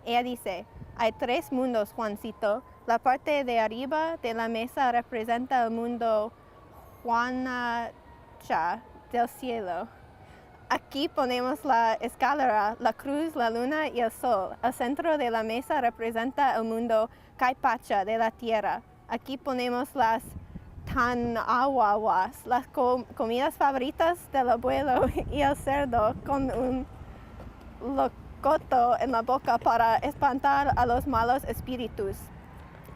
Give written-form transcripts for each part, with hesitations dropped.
Ella dice, hay tres mundos, Juancito. La parte de arriba de la mesa representa el mundo Juanacha del cielo. Aquí ponemos la escalera, la cruz, la luna y el sol. El centro de la mesa representa el mundo Caipacha de la tierra. Aquí ponemos las tanahuahuas, las comidas favoritas del abuelo y el cerdo con un locoto en la boca para espantar a los malos espíritus.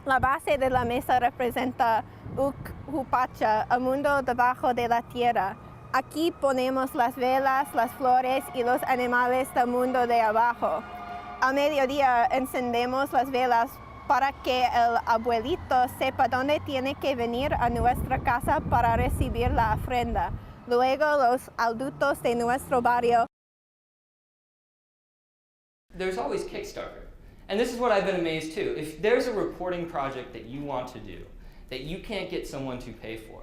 La base de la mesa representa Upacha, el mundo debajo de la tierra. Aquí ponemos las velas, las flores y los animales del mundo de abajo. Al mediodía encendemos las velas para que el abuelito sepa dónde tiene que venir a nuestra casa para recibir la ofrenda. Luego los adultos de nuestro barrio. There's always Kickstarter. And this is what I've been amazed too. If there's a reporting project that you want to do that you can't get someone to pay for,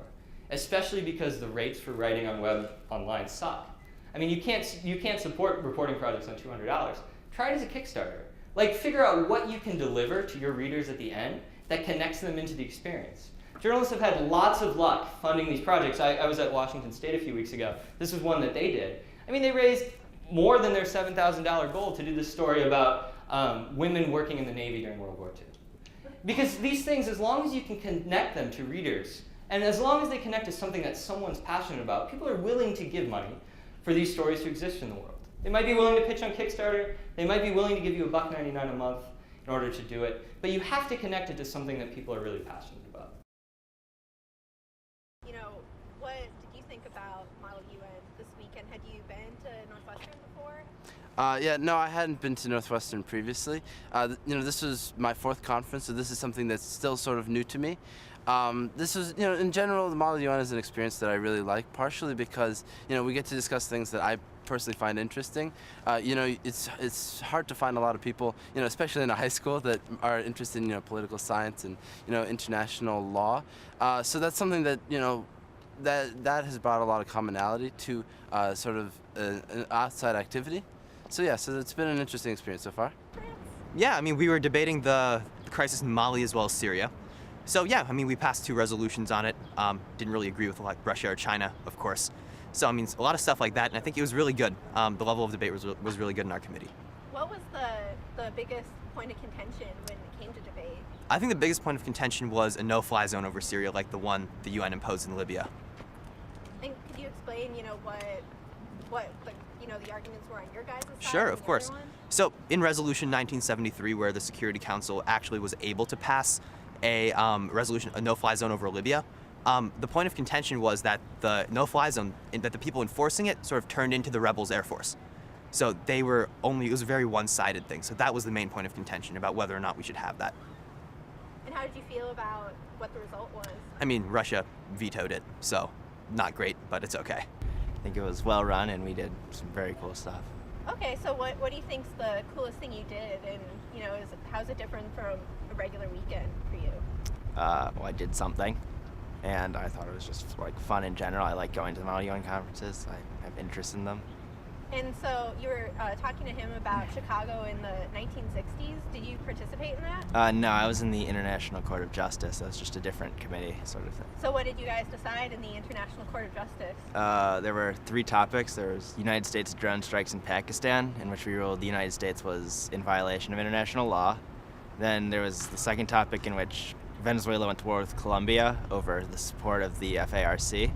especially because the rates for writing on web online suck. I mean, you can't support reporting projects on $200. Try it as a Kickstarter. Like, figure out what you can deliver to your readers at the end that connects them into the experience. Journalists have had lots of luck funding these projects. I was at Washington State a few weeks ago. This was one that they did. I mean, they raised more than their $7,000 goal to do this story about women working in the Navy during World War II. Because these things, as long as you can connect them to readers, and as long as they connect to something that someone's passionate about, people are willing to give money for these stories to exist in the world. They might be willing to pitch on Kickstarter. They might be willing to give you $1.99 a month in order to do it. But you have to connect it to something that people are really passionate about. You know, what did you think about Model UN this weekend? Had you been to Northwestern before? Yeah, no, I hadn't been to Northwestern previously. This was my fourth conference, so this is something that's still sort of new to me. This was, in general, the Model UN is an experience that I really like, partially because, we get to discuss things that I personally find interesting. It's hard to find a lot of people, especially in a high school, that are interested in, political science and, international law. So that's something that, that has brought a lot of commonality to sort of an outside activity. So yeah, so it's been an interesting experience so far. Yeah, I mean, we were debating the crisis in Mali as well as Syria. So yeah, I mean, we passed 2 resolutions on it. Didn't really agree with like Russia or China, of course. So I mean, a lot of stuff like that, and I think it was really good. The level of debate was really good in our committee. What was the biggest point of contention when it came to debate? I think the biggest point of contention was a no-fly zone over Syria, like the one the UN imposed in Libya. And could you explain, what the arguments were on your guys' side? Sure, of course. So in Resolution 1973, where the Security Council actually was able to pass a resolution, a no-fly zone over Libya, the point of contention was that the no-fly zone, that the people enforcing it sort of turned into the rebels' air force. So it was a very one-sided thing. So that was the main point of contention about whether or not we should have that. And how did you feel about what the result was? I mean, Russia vetoed it, so not great, but it's okay. I think it was well run, and we did some very cool stuff. Okay, so what do you think's the coolest thing you did, and how's it different from a regular weekend for you? Well, I did something, and I thought it was just like fun in general. I like going to the Model UN conferences. I have interest in them. And so you were talking to him about Chicago in the 1960s. Did you participate in that? No, I was in the International Court of Justice. That was just a different committee sort of thing. So what did you guys decide in the International Court of Justice? There were 3 topics. There was United States drone strikes in Pakistan, in which we ruled the United States was in violation of international law. Then there was the second topic, in which Venezuela went to war with Colombia over the support of the FARC.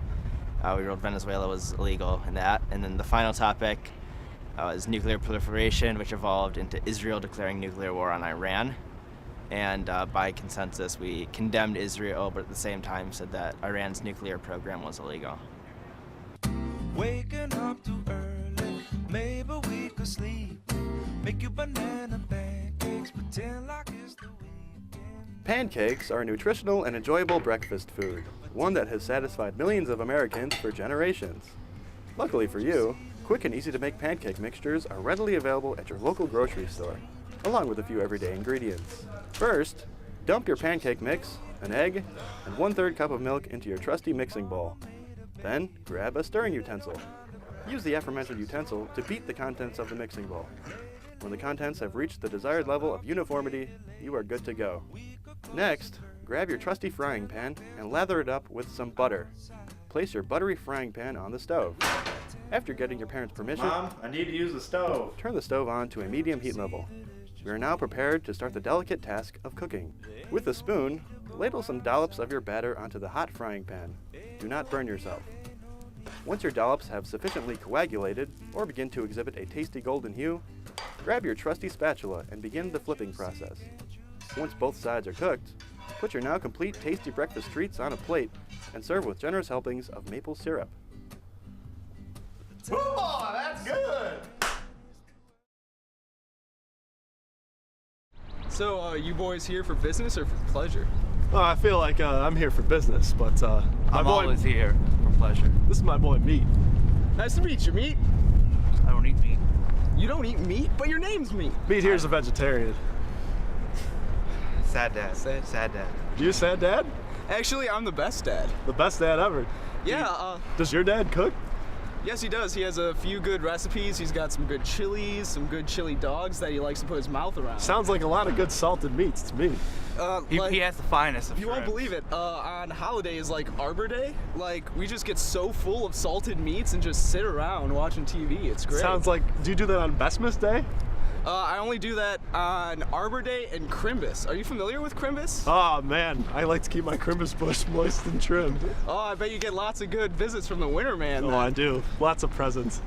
We ruled Venezuela was illegal in that. And then the final topic was nuclear proliferation, which evolved into Israel declaring nuclear war on Iran. And by consensus, we condemned Israel, but at the same time said that Iran's nuclear program was illegal. Waking up too early, maybe we could sleep. Make you banana pancakes, pretend like it's the weekend. Pancakes are a nutritional and enjoyable breakfast food, one that has satisfied millions of Americans for generations. Luckily for you, quick and easy to make pancake mixtures are readily available at your local grocery store, along with a few everyday ingredients. First, dump your pancake mix, an egg, and 1/3 cup of milk into your trusty mixing bowl. Then, grab a stirring utensil. Use the aforementioned utensil to beat the contents of the mixing bowl. When the contents have reached the desired level of uniformity, you are good to go. Next, grab your trusty frying pan and lather it up with some butter. Place your buttery frying pan on the stove. After getting your parents' permission, Mom, I need to use the stove. turn the stove on to a medium heat level. We are now prepared to start the delicate task of cooking. With a spoon, ladle some dollops of your batter onto the hot frying pan. Do not burn yourself. Once your dollops have sufficiently coagulated or begin to exhibit a tasty golden hue, grab your trusty spatula and begin the flipping process. Once both sides are cooked, put your now complete tasty breakfast treats on a plate and serve with generous helpings of maple syrup. Oh, that's good. So, you boys here for business or for pleasure? Well, I feel like I'm here for business, but I'm always here for pleasure. This is my boy Meat. Nice to meet you, Meat. I don't eat meat. You don't eat meat, but your name's Meat. Meat here's a vegetarian. Sad dad. Sad. Sad dad. You a sad dad? Actually, I'm the best dad. The best dad ever. Yeah, Does your dad cook? yes he does. He has a few good recipes. He's got some good chilies, some good chili dogs that he likes to put his mouth around. Sounds like a lot of good salted meats to me. He has the finest of You won't shrimps. believe it. On holidays like Arbor Day, like we just get so full of salted meats and just sit around watching TV. It's great. Sounds like, do you do that on Bestmas Day? I only do that on Arbor Day and Crimbus. Are you familiar with Crimbus? Oh man, I like to keep my Crimbus bush moist and trimmed. Oh, I bet you get lots of good visits from the winter man. Oh, then. I do. Lots of presents.